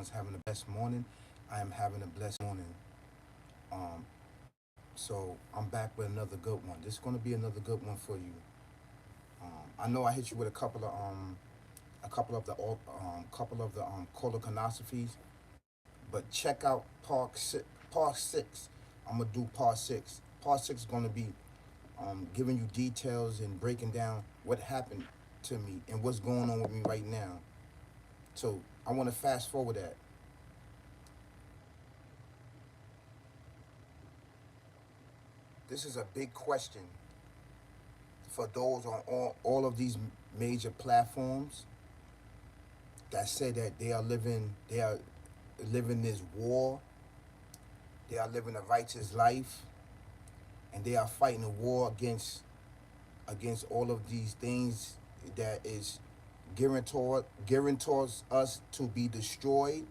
everyone's having a blessed morning. I am having a blessed morning. Um, so I'm back with another good one. This is going to be another good one for you. I know I hit you with a couple of the colonoscopies, but check out part six. I'm gonna do part six. Part six is gonna be giving you details and breaking down what happened to me and what's going on with me right now. So I want to fast forward that. This is a big question for those on all of these major platforms that say that they are living this war, they are living a righteous life, and they are fighting a war against all of these things that is gearing towards us to be destroyed,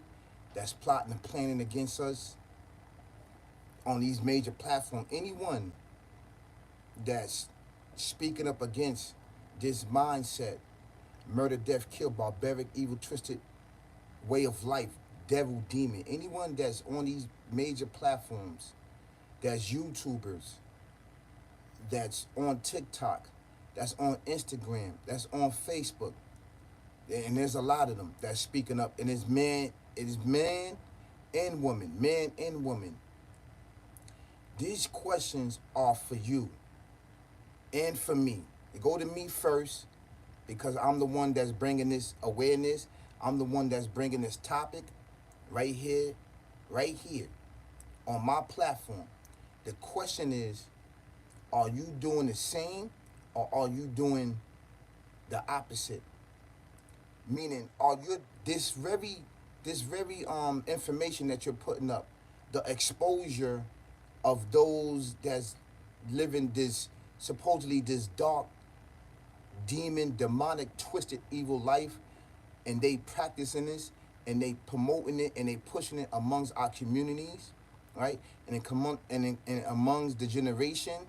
that's plotting and planning against us on these major platforms. Anyone that's speaking up against this mindset, murder, death, kill, barbaric, evil, twisted way of life, devil, demon, anyone that's on these major platforms, that's YouTubers, that's on TikTok, that's on Instagram, that's on Facebook, and there's a lot of them that's speaking up, and it is man and woman, man and woman. These questions are for you and for me. They go to me first because I'm the one that's bringing this awareness. I'm the one that's bringing this topic right here on my platform. The question is, are you doing the same or are you doing the opposite? Meaning, are you this very information that you're putting up, the exposure of those that's living this supposedly this dark, demon, demonic, twisted, evil life, and they practicing this and they promoting it and they pushing it amongst our communities, right? And and amongst the generations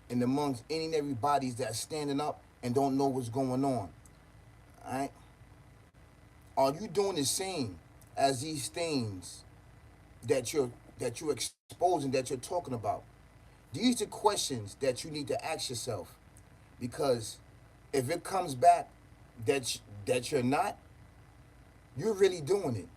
and amongst any and everybody's that's standing up and don't know what's going on, right? Are you doing the same as these things that you're exposing, that you're talking about? These are questions that you need to ask yourself, because if it comes back that you're not, you're really doing it.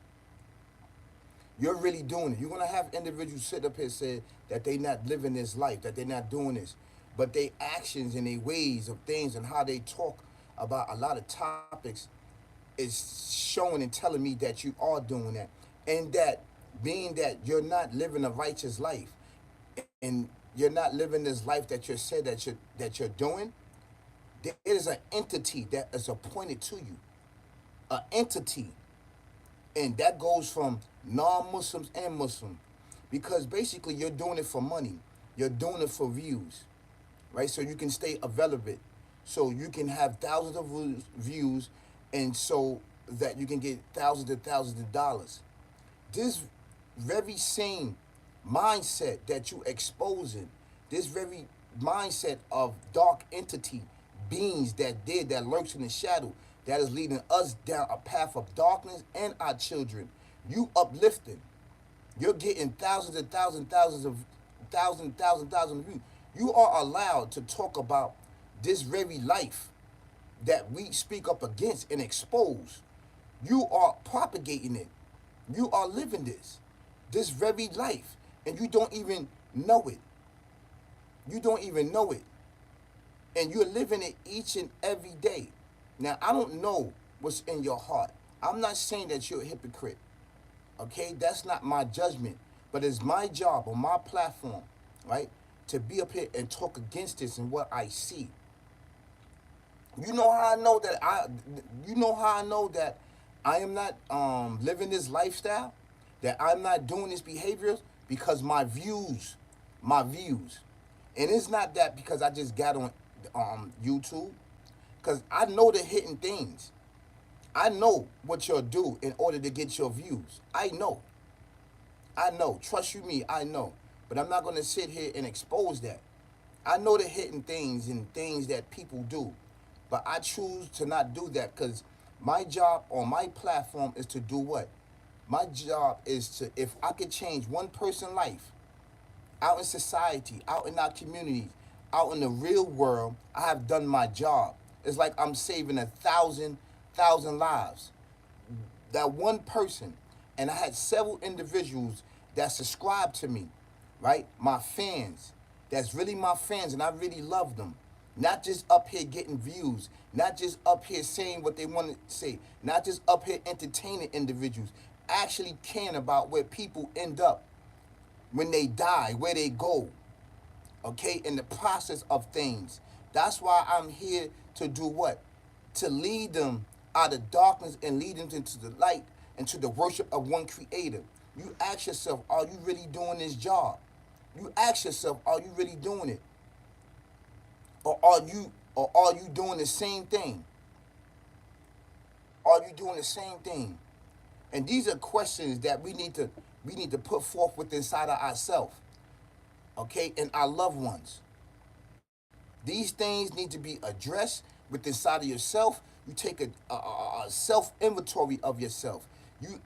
You're really doing it. You're gonna have individuals sit up here and say that they not living this life, that they're not doing this, but their actions and their ways of things and how they talk about a lot of topics is showing and telling me that you are doing that, and that being that you're not living a righteous life, and you're not living this life that you said that you're doing. There is an entity that is appointed to you, an entity, and that goes from non-Muslims and Muslim, because basically you're doing it for money, you're doing it for views, right? So you can stay irrelevant, so you can have thousands of views, and so that you can get thousands of dollars. This very same mindset that you exposing, this very mindset of dark entity beings that lurks in the shadow, that is leading us down a path of darkness and our children. You uplifting. You're getting thousands of views. You are allowed to talk about this very life that we speak up against and expose. You are propagating it. You are living this very life, and you don't even know it. You don't even know it. And you're living it each and every day. Now, I don't know what's in your heart. I'm not saying that you're a hypocrite. Okay? That's not my judgment. But it's my job on my platform, right, to be up here and talk against this and what I see. You know how I know that I am not living this lifestyle, that I'm not doing this behaviors, because my views. And it's not that because I just got on YouTube, because I know the hidden things. I know what you'll do in order to get your views. I know. Trust you me, I know. But I'm not going to sit here and expose that. I know the hidden things and things that people do. But I choose to not do that, because my job on my platform is to do what? My job is to, if I could change one person's life out in society, out in our communities, out in the real world, I have done my job. It's like I'm saving 1,000 lives. That one person, and I had several individuals that subscribed to me, right? My fans, that's really my fans, and I really love them. Not just up here getting views, not just up here saying what they want to say, not just up here entertaining individuals, actually caring about where people end up when they die, where they go, okay, in the process of things. That's why I'm here to do what? To lead them out of darkness and lead them into the light, into the worship of one creator. You ask yourself, are you really doing this job? You ask yourself, are you really doing it? Or are you doing the same thing? Are you doing the same thing? And these are questions that we need to put forth within inside of ourselves, okay, and our loved ones. These things need to be addressed within inside of yourself. You take a self inventory of yourself. You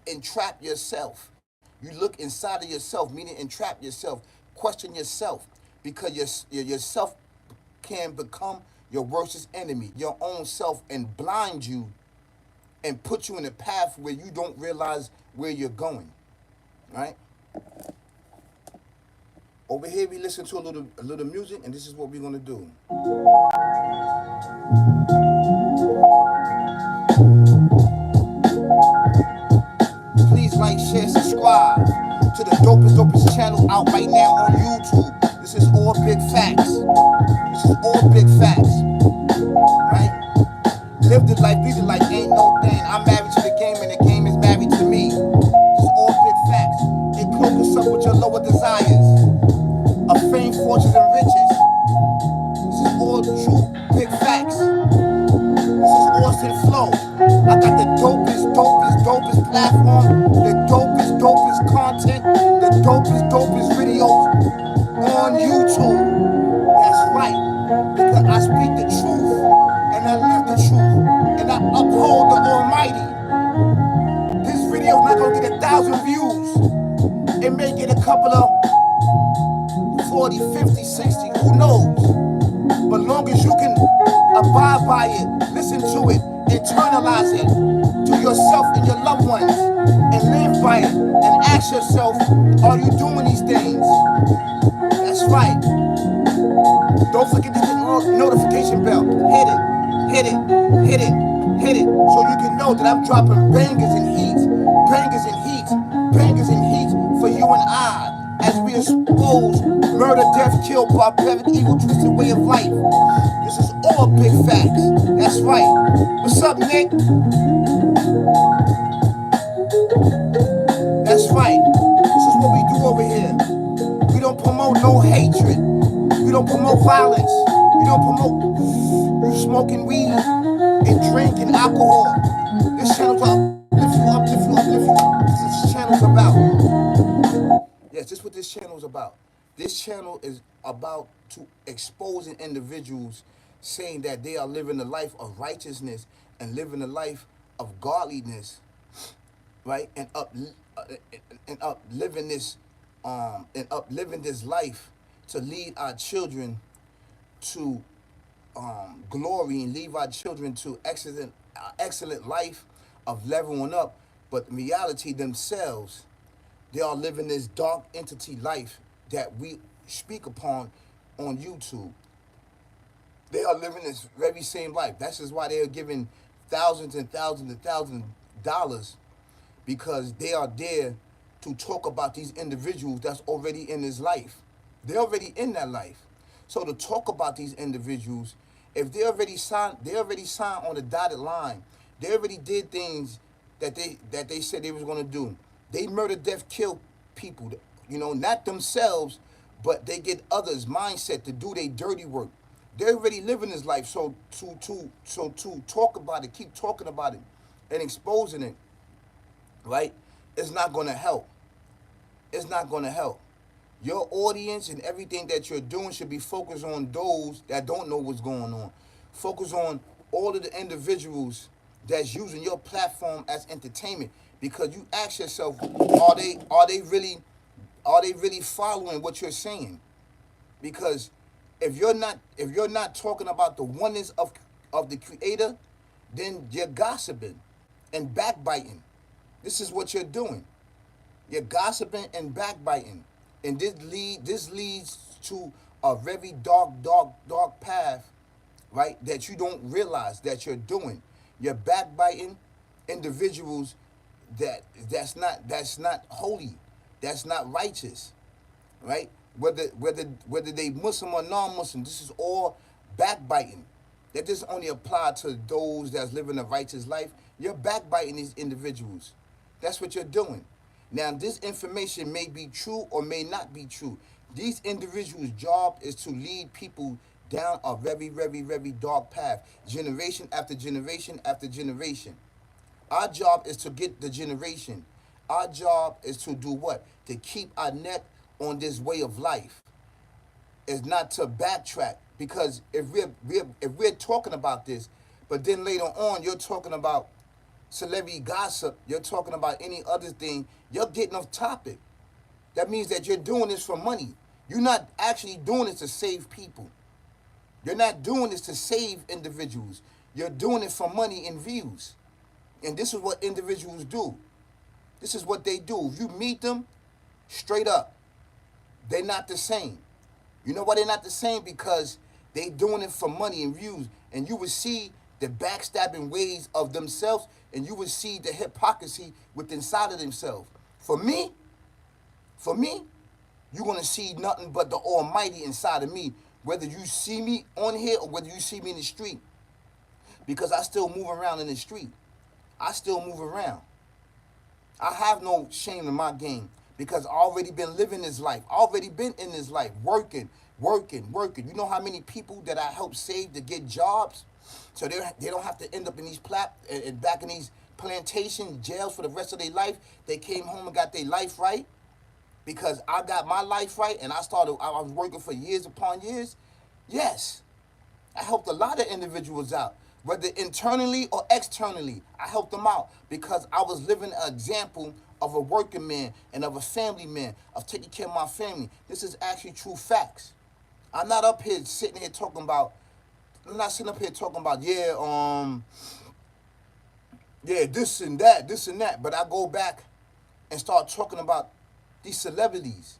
entrap yourself. You look inside of yourself, meaning entrap yourself, question yourself, because yourself can become your worstest enemy, your own self, and blind you and put you in a path where you don't realize where you're going, right? Over here, we listen to a little music, and this is what we're gonna do. Please like, share, subscribe to the dopest channel out right now on YouTube. This is all big facts. This is all big facts, right? Live the life, be the life, ain't no thing. I'm married to the game, and the game is married to me. This is all big facts. It cloak us up with your lower desires of fame, fortunes, and riches. This is all true, big facts. This is Austin Flow. I got the dopest platform, the dopest content, the dopest videos on YouTube. That's right, because I speak the truth, and I live the truth, and I uphold the Almighty. This video is not gonna get 1,000 views. It may get a couple of 40, 50, 60, who knows? But long as you can abide by it, listen to it, internalize it to yourself and your loved ones, and live by it, and ask yourself, are you doing these things? That's right. Don't forget to hit the notification bell. Hit it, hit it, hit it, hit it, so you can know that I'm dropping bangers and heat, bangers and heat, bangers and heat for you and I, as we expose murder, death, kill, barbaric, evil, twisted way of life. This is all big facts. That's right. What's up, Nick? That's right. This is what we do over here. We don't promote no hatred. We don't promote violence. We don't promote you smoking weed and drinking alcohol. This channel's uplift you, uplift you, uplift you. This channel's about. Yes, this is what this channel is about. This channel is about to exposing individuals saying that they are living a life of righteousness and living a life of godliness, right? Upliving this life to lead our children to glory, and leave our children to excellent life of leveling up. But in reality, themselves, they are living this dark entity life that we speak upon on YouTube. They are living this very same life. That's just why they are giving thousands and thousands and thousands of dollars, because they are there to talk about these individuals that's already in this life. They're already in that life. So to talk about these individuals, if they already signed on the dotted line. They already did things that they said they was gonna do. They murder, death, kill people. Not themselves, but they get others' mindset to do their dirty work. They're already living this life. So to talk about it, keep talking about it, and exposing it, right? It's not gonna help. It's not gonna help. Your audience and everything that you're doing should be focused on those that don't know what's going on. Focus on all of the individuals that's using your platform as entertainment, because you ask yourself, are they really following what you're saying? Because if you're not talking about the oneness of the Creator, then you're gossiping and backbiting. This is what you're doing. You're gossiping and backbiting, and this leads to a very dark, dark, dark path, right? That you don't realize that you're doing. You're backbiting individuals that's not holy, that's not righteous, right? Whether they Muslim or non-Muslim, this is all backbiting. That doesn't only apply to those that's living a righteous life. You're backbiting these individuals. That's what you're doing. Now, this information may be true or may not be true. These individuals' job is to lead people down a very, very, very dark path, generation after generation after generation. Our job is to get the generation. Our job is to do what? To keep our neck on this way of life. Is not to backtrack, because if we're talking about this, but then later on you're talking about celebrity gossip, you're talking about any other thing, you're getting off topic. That means that you're doing this for money. You're not actually doing this to save people. You're not doing this to save individuals. You're doing it for money and views. And this is what individuals do. This is what they do. If you meet them, straight up, they're not the same. You know why they're not the same? Because they doing it for money and views. And you would see the backstabbing ways of themselves, and you would see the hypocrisy within inside of themselves. For me, you're going to see nothing but the Almighty inside of me, whether you see me on here or whether you see me in the street. Because I still move around in the street. I still move around. I have no shame in my game, because I already been living this life. I already been in this life, working. You know how many people that I helped save to get jobs, so they don't have to end up in these back in these plantation jails for the rest of their life. They came home and got their life right, because I got my life right, and I was working for years upon years. Yes, I helped a lot of individuals out, whether internally or externally. I helped them out because I was living an example of a working man and of a family man, of taking care of my family. This is actually true facts. I'm not up here sitting here talking about, this and that. But I go back and start talking about these celebrities.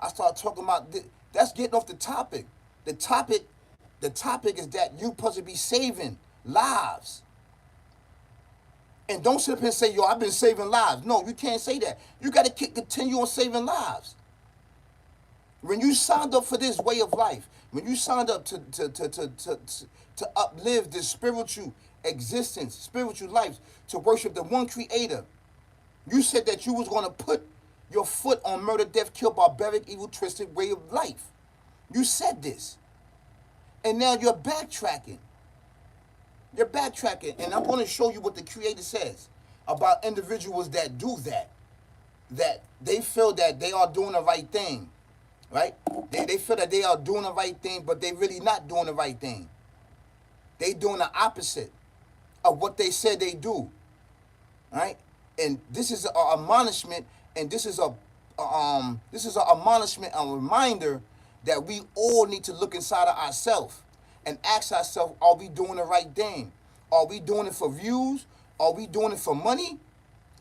I start talking about that's getting off the topic. The topic is that you supposed to be saving lives. And don't sit up here and say, yo, I've been saving lives. No, you can't say that. You got to continue on saving lives. When you signed up for this way of life, when you signed up to uplive this spiritual existence, spiritual life, to worship the one Creator, you said that you was going to put your foot on murder, death, kill, barbaric, evil, twisted way of life. You said this. And now you're backtracking. You're backtracking. And I'm going to show you what the Creator says about individuals that do that. That they feel that they are doing the right thing. Right? They feel that they are doing the right thing, but they really not doing the right thing. They doing the opposite of what they said they do. Right? And this is an admonishment, and this is a admonishment, a reminder that we all need to look inside of ourselves and ask ourselves, are we doing the right thing? Are we doing it for views? Are we doing it for money?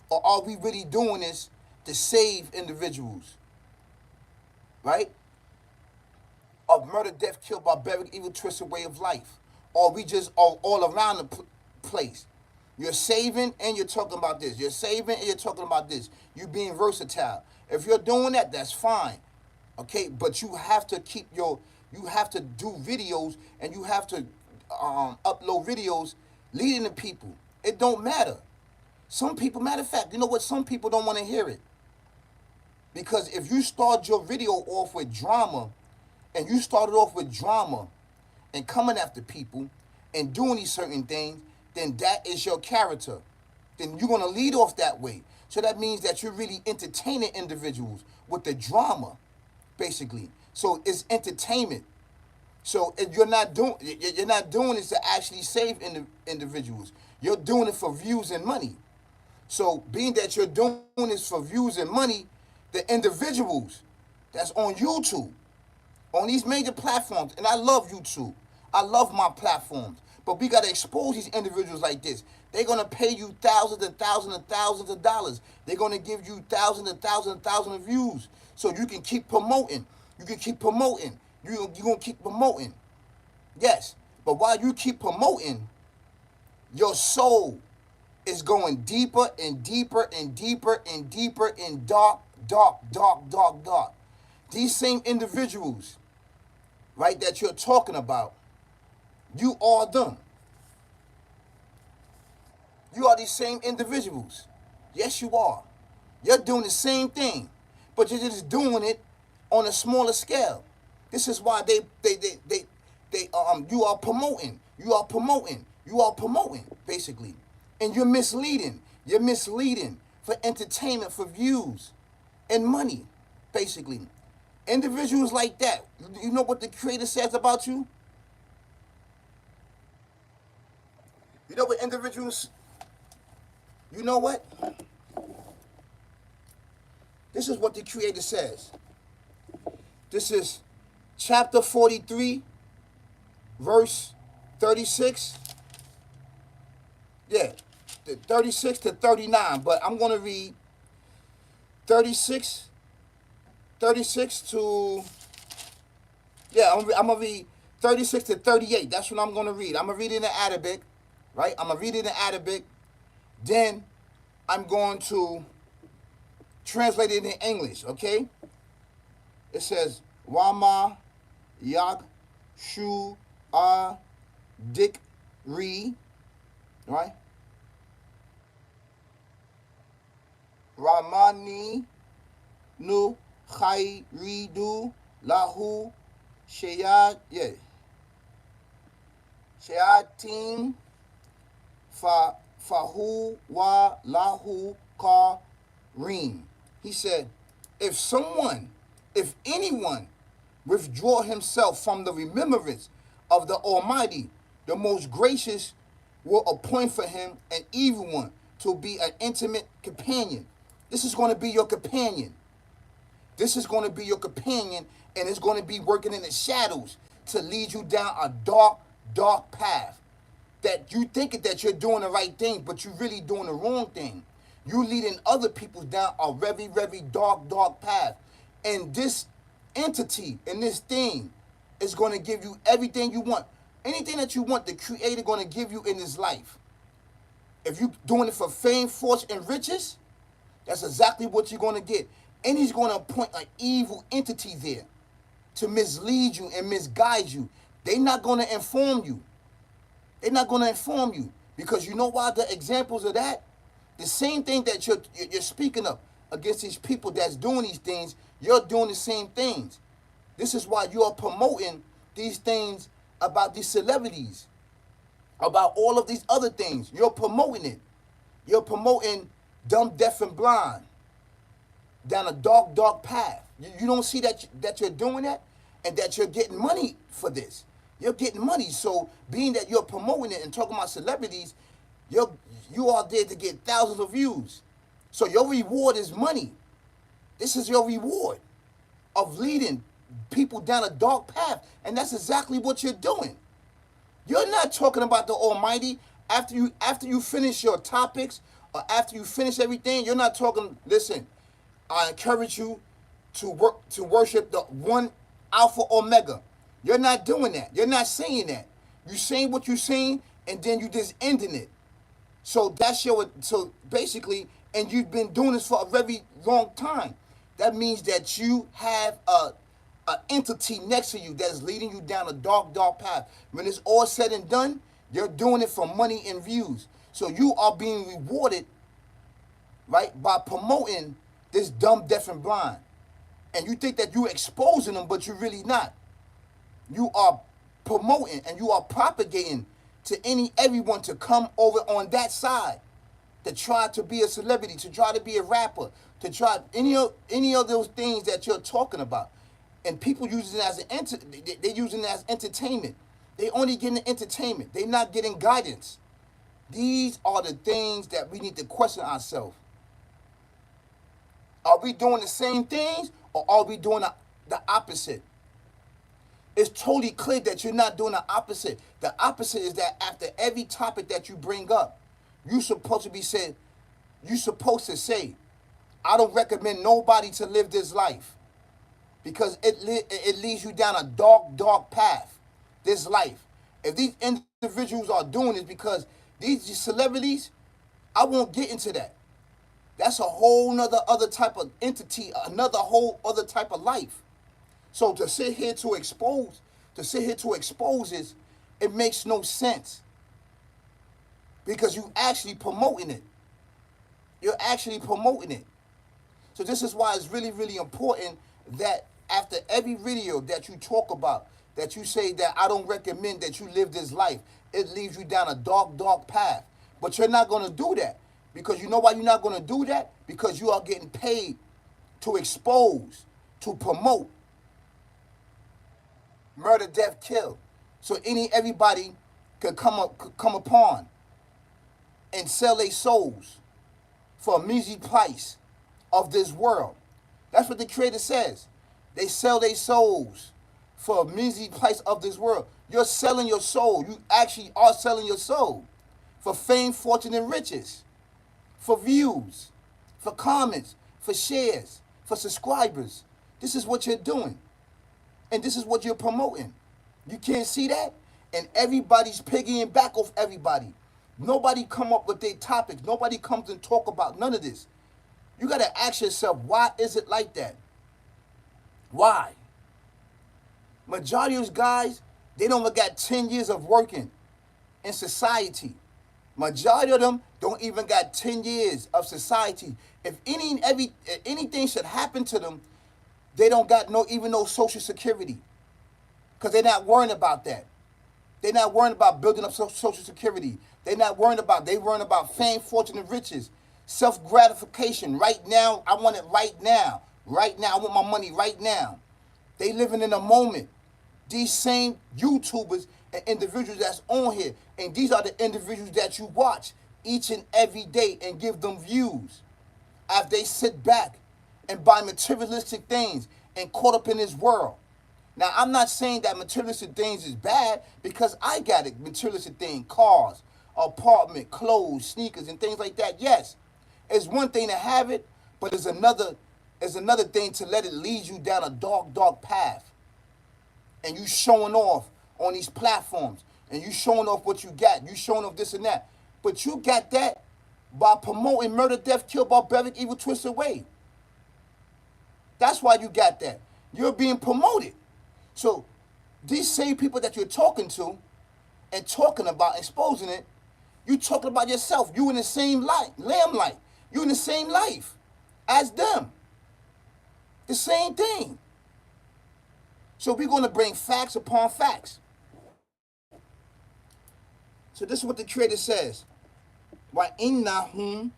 Or are we really doing this to save individuals? Right? Of murder, death, kill, barbaric, evil, twisted way of life. Or we just are all around the place. You're saving and you're talking about this. You're saving and you're talking about this. You being versatile. If you're doing that, that's fine. Okay, but you have to you have to do videos, and you have to upload videos leading the people. It don't matter. Some people, matter of fact, you know what? Some people don't want to hear it. Because if you start your video off with drama, and you started off with drama and coming after people and doing these certain things, then that is your character. Then you're going to lead off that way. So that means that you're really entertaining individuals with the drama, basically. So it's entertainment. So if you're not doing this to actually save individuals. You're doing it for views and money. So being that you're doing this for views and money, the individuals that's on YouTube, on these major platforms, and I love YouTube. I love my platforms. But we gotta expose these individuals like this. They're gonna pay you thousands and thousands and thousands of dollars. They're gonna give you thousands and thousands and thousands of views. So you can keep promoting. You can keep promoting. You're gonna keep promoting. Yes. But while you keep promoting, your soul is going deeper and deeper and deeper and deeper in dark, dark, dark, dark, dark. These same individuals, right, that you're talking about, you are them. You are these same individuals. Yes, you are. You're doing the same thing, but you're just doing it on a smaller scale. This is why you are promoting. You are promoting. You are promoting, basically. And you're misleading. You're misleading for entertainment, for views and money, basically. Individuals like that, you know what the Creator says about you? You know what individuals, you know what? This is what the Creator says. This is chapter 43, verse 36. Yeah, 36 to 39, but I'm going to read 36 to, yeah, I'm going to read 36 to 38. That's what I'm going to read. I'm going to read it in Arabic, right? I'm going to read it in Arabic. Then I'm going to translate it in English, okay? It says, Wama Yak Shu A Dik Ri, right? Ramani Nu Khairidu Lahu Shayat, yeah. Shayatin Fahu Wa Lahu Kareem. He said, if anyone withdraw himself from the remembrance of the Almighty, the most gracious will appoint for him an evil one to be an intimate companion. This is going to be your companion. This is going to be your companion, and it's going to be working in the shadows to lead you down a dark, dark path. That you think that you're doing the right thing, but you're really doing the wrong thing. You're leading other people down a very, very dark, dark path. And this entity and this thing is going to give you everything you want. Anything that you want, the Creator going to give you in this life. If you're doing it for fame, fortune, and riches, that's exactly what you're going to get. And He's going to appoint an evil entity there to mislead you and misguide you. They're not going to inform you. They're not going to inform you. Because you know why? The examples of that, the same thing that you're speaking of against these people that's doing these things, you're doing the same things. This is why you're promoting these things about these celebrities, about all of these other things. You're promoting it. You're promoting dumb, deaf, and blind down a dark, dark path. You don't see that you're doing that and that you're getting money for this. You're getting money. So being that you're promoting it and talking about celebrities, you are there to get thousands of views. So your reward is money. This is your reward of leading people down a dark path. And that's exactly what you're doing. You're not talking about the Almighty after you finish your topics or after you finish everything. You're not talking, listen, I encourage you to worship the one Alpha Omega. You're not doing that. You're not saying that. You're saying what you're saying, and then you just ending it. So so basically, and you've been doing this for a very long time. That means that you have a entity next to you that is leading you down a dark, dark path. When it's all said and done, you're doing it for money and views. So you are being rewarded, right, by promoting this dumb, deaf, and blind. And you think that you're exposing them, but you're really not. You are promoting and you are propagating to everyone to come over on that side, to try to be a celebrity, to try to be a rapper, to try any of those things that you're talking about. And people use it as they're using it as entertainment. They only getting entertainment. They're not getting guidance. These are the things that we need to question ourselves. Are we doing the same things or are we doing the opposite? It's totally clear that you're not doing the opposite. The opposite is that after every topic that you bring up, you're supposed to say, I don't recommend nobody to live this life because it leads you down a dark, dark path, this life. If these individuals are doing it because these celebrities, I won't get into that. That's a whole nother other type of entity, another whole other type of life. So to sit here to expose this, it makes no sense. Because you actually promoting it. You're actually promoting it. So this is why it's really, really important that after every video that you talk about, that you say that I don't recommend that you live this life, it leads you down a dark, dark path. But you're not going to do that. Because you know why you're not going to do that? Because you are getting paid to expose, to promote murder, death, kill. So everybody could come upon and sell their souls for a measly price of this world. That's what the Creator says. They sell their souls for a measly price of this world. You're selling your soul. You actually are selling your soul for fame, fortune, and riches, for views, for comments, for shares, for subscribers. This is what you're doing. And this is what you're promoting. You can't see that? And everybody's piggying back off everybody. Nobody come up with their topics. Nobody comes and talk about none of this. You got to ask yourself, why is it like that? Why? Majority of those guys, they don't even got 10 years of working in society. Majority of them don't even got 10 years of society. If anything should happen to them, they don't got even no social security. Because they're not worrying about that. They're not worrying about building up social security. They're worrying about fame, fortune, and riches. Self-gratification. Right now, I want it right now. Right now, I want my money right now. They living in a moment. These same YouTubers and individuals that's on here, and these are the individuals that you watch each and every day and give them views. After they sit back and buy materialistic things and caught up in this world. Now, I'm not saying that materialistic things is bad because I got it. Materialistic things, cars, apartment, clothes, sneakers, and things like that. Yes, it's one thing to have it, but it's another thing to let it lead you down a dark, dark path. And you showing off on these platforms, and you showing off what you got. You showing off this and that. But you got that by promoting murder, death, kill, barbaric, evil, twisted way. That's why you got that. You're being promoted. So these same people that you're talking to and talking about, exposing it, you talking about yourself. You in the same lamplight. You in the same life as them. The same thing. So we're going to bring facts upon facts. So this is what the Creator says. Wa innahum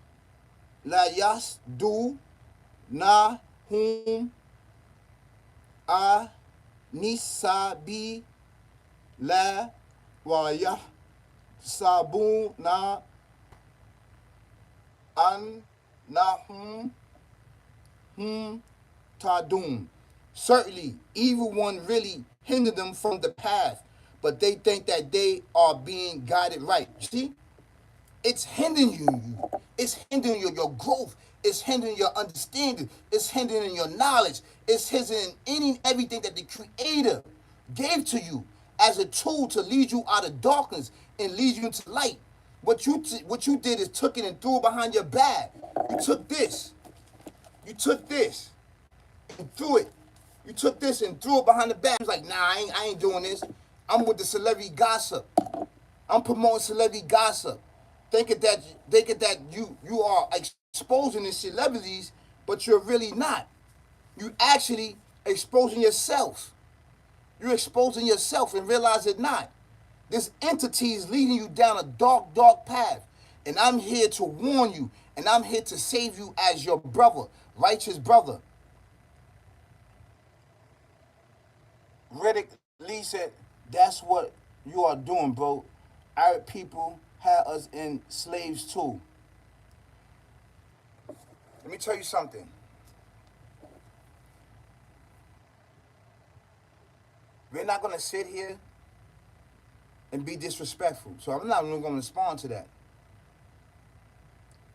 la yasdu nahum a nisabi la wa yahsabuna an nahum tadun. Certainly, evil one really hindered them from the path, but they think that they are being guided right. See? It's hindering you. It's hindering your growth. It's hindering your understanding. It's hindering your knowledge. It's hindering everything that the Creator gave to you as a tool to lead you out of darkness and lead you into light. What you did is took it and threw it behind your back. You took this. You took this and threw it. You took this and threw it behind the back. You was like, nah, I ain't doing this. I'm with the celebrity gossip. I'm promoting celebrity gossip. Thinking that you are exposing the celebrities, but you're really not. You actually exposing yourself. You're exposing yourself and realize it not. This entity is leading you down a dark, dark path. And I'm here to warn you. And I'm here to save you as your brother, righteous brother. Riddick Lee said, that's what you are doing, bro. Arab people had us in slaves too. Let me tell you something. We're not going to sit here and be disrespectful. So I'm not even going to respond to that.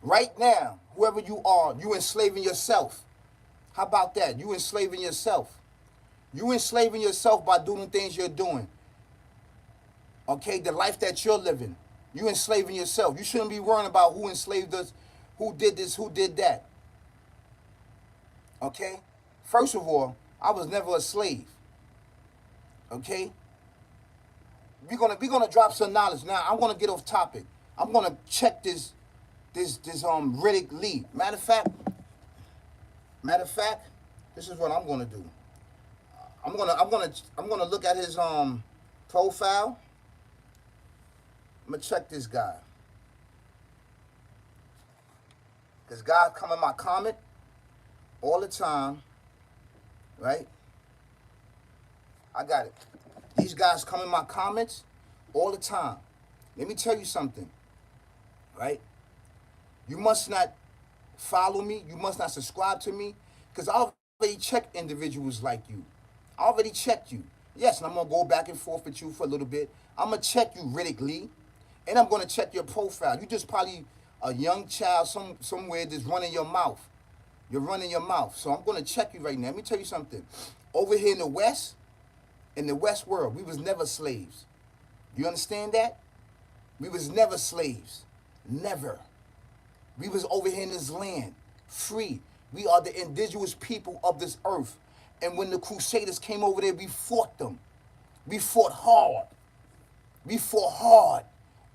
Right now, whoever you are, you enslaving yourself. How about that? You enslaving yourself. You enslaving yourself by doing the things you're doing. Okay, the life that you're living. You enslaving yourself. You shouldn't be worrying about who enslaved us, who did this, who did that. Okay? First of all, I was never a slave. Okay? We're gonna drop some knowledge. Now I'm gonna get off topic. I'm gonna check this Riddick Lee. Matter of fact, this is what I'm gonna do. I'm gonna look at his profile. I'm gonna check this guy. This guy come in my comment all the time, right? I got it. These guys come in my comments all the time. Let me tell you something, right? You must not follow me. You must not subscribe to me, because I already checked individuals like you. I already checked you. Yes, and I'm going to go back and forth with you for a little bit. I'm going to check you, Riddick Lee, and I'm going to check your profile. You just probably a young child somewhere that's running your mouth. You're running your mouth. So I'm going to check you right now. Let me tell you something. Over here in the West world, we was never slaves. You understand that? We was never slaves. Never. We was over here in this land, free. We are the indigenous people of this earth. And when the Crusaders came over there, we fought them. We fought hard. We fought hard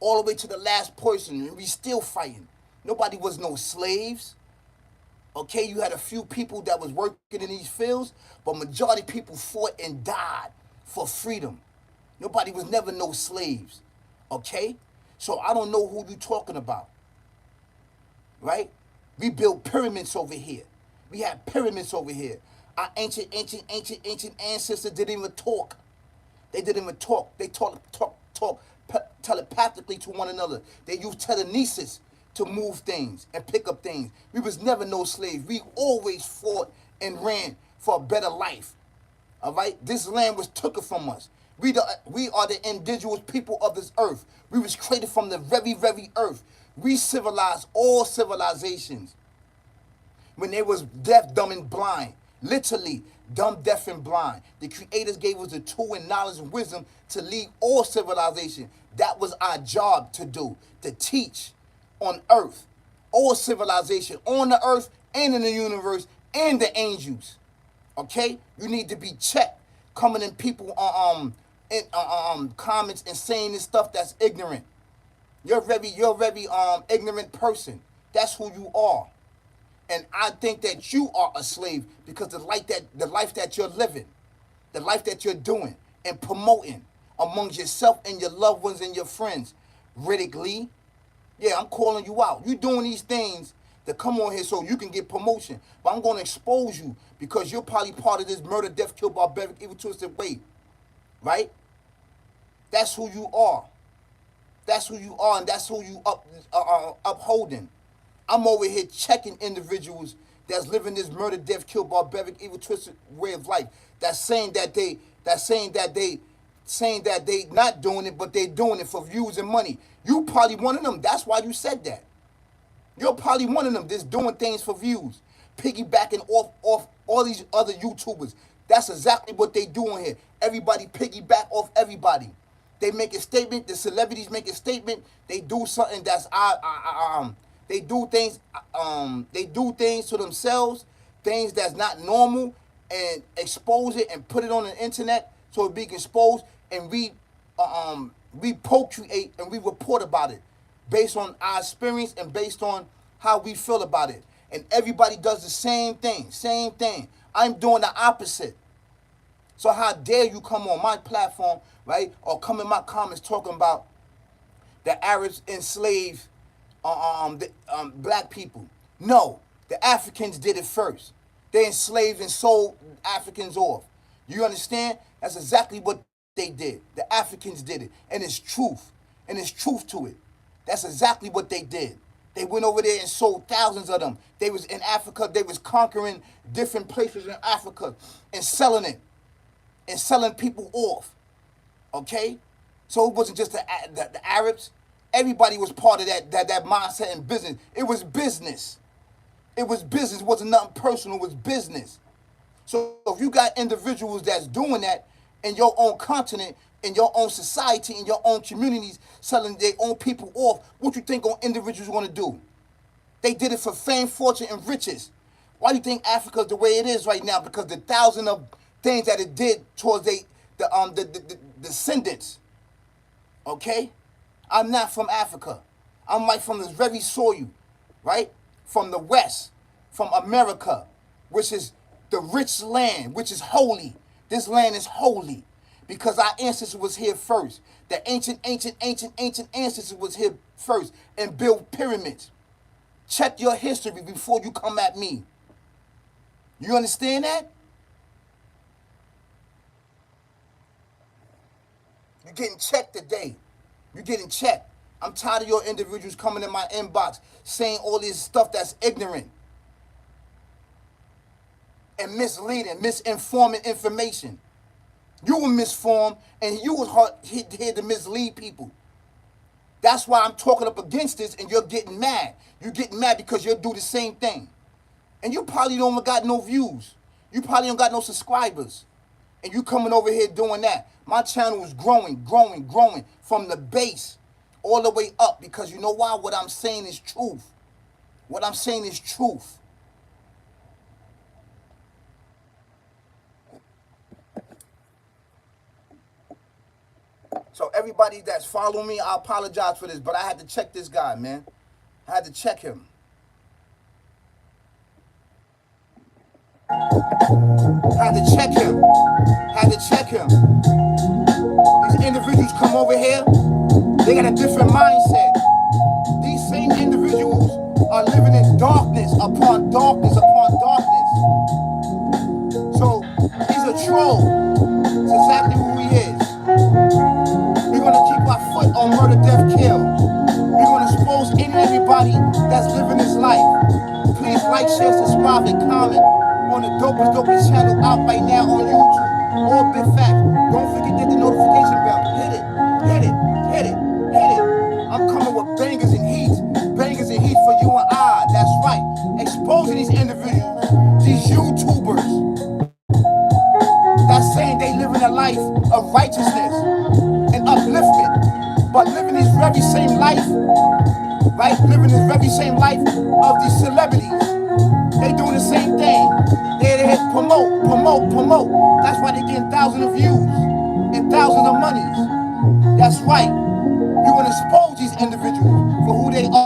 all the way to the last person, and we still fighting. Nobody was no slaves. Okay, you had a few people that was working in these fields, but majority of people fought and died for freedom. Nobody was never no slaves. Okay? So I don't know who you talking about. Right? We built pyramids over here. We had pyramids over here. Our ancient ancestors didn't even talk. They didn't even talk. They talk telepathically to one another. They used telekinesis to move things and pick up things. We was never no slaves. We always fought and ran for a better life. All right? This land was taken from us. We are the indigenous people of this earth. We was created from the very, very earth. We civilized all civilizations. When they was deaf, dumb, and blind. Literally, dumb, deaf, and blind. The creators gave us the tool and knowledge and wisdom to lead all civilization. That was our job to do, to teach on earth. All civilization on the earth and in the universe and the angels. Okay? You need to be checked. Coming in people comments and saying this stuff that's ignorant. You're a very ignorant person. That's who you are. And I think that you are a slave because the life that you're living, the life that you're doing and promoting amongst yourself and your loved ones and your friends. Riddick Lee, yeah, I'm calling you out. You doing these things to come on here so you can get promotion. But I'm going to expose you because you're probably part of this murder, death, kill, barbaric, evil, twisted way. Right? That's who you are. That's who you are, and that's who you upholding. I'm over here checking individuals that's living this murder, death, kill, barbaric, evil, twisted way of life. That's saying that they not doing it, but they doing it for views and money. You probably one of them. That's why you said that. You're probably one of them that's doing things for views, piggybacking off all these other YouTubers. That's exactly what they doing here. Everybody piggyback off everybody. They make a statement. The celebrities make a statement. They do something that's they do things to themselves, things that's not normal, and expose it and put it on the internet so it be exposed, and we procreate and we report about it based on our experience and based on how we feel about it. And everybody does the same thing. I'm doing the opposite. So how dare you come on my platform, right, or come in my comments talking about the Arabs enslaved black people? No, the Africans did it first. They enslaved and sold Africans off. You understand? That's exactly what they did. The Africans did it, and it's truth, and it's truth to it. That's exactly what they did. They went over there and sold thousands of them. They was in Africa. They was conquering different places in Africa and selling it and selling people off. Okay? So it wasn't just the Arabs. Everybody was part of that mindset and business. It was business. It was business. It wasn't nothing personal. It was business. So if you got individuals that's doing that in your own continent, in your own society, in your own communities, selling their own people off, what you think individuals want to do? They did it for fame, fortune, and riches. Why do you think Africa's the way it is right now? Because the thousand of things that it did towards the descendants. Okay? I'm not from Africa. I'm like from this very soil, right? From the West, from America, which is the rich land, which is holy. This land is holy because our ancestors was here first. The ancient ancestors was here first and built pyramids. Check your history before you come at me. You understand that? You're getting checked today. You're getting checked. I'm tired of your individuals coming in my inbox saying all this stuff that's ignorant and misleading, misinforming information. You were misformed and you was here to mislead people. That's why I'm talking up against this and you're getting mad. You're getting mad because you'll do the same thing. And you probably don't got no views. You probably don't got no subscribers. And you coming over here doing that. My channel is growing from the base all the way up because you know why? What I'm saying is truth. What I'm saying is truth. So everybody that's following me, I apologize for this, but I had to check this guy, man. I had to check him. Had to check him. Had to check him. These individuals come over here, they got a different mindset. These same individuals are living in darkness upon darkness upon darkness. So he's a troll. It's exactly who he is. We're going to keep our foot on murder, death, kill. We're going to expose any and everybody that's living this life. Please like, share, subscribe, and comment on the Dopest channel out right now on YouTube. All Big Facts. Don't forget to hit the notification bell. Hit it, hit it, hit it, hit it. I'm coming with bangers and heat for you and I. That's right. Exposing these individuals, these YouTubers that's saying they living a life of righteousness and upliftment, but living this very same life, right? Living this very same life of these celebrities. They doing the same thing. They promote. That's why they getting thousands of views and thousands of monies. That's right. You're gonna expose these individuals for who they are.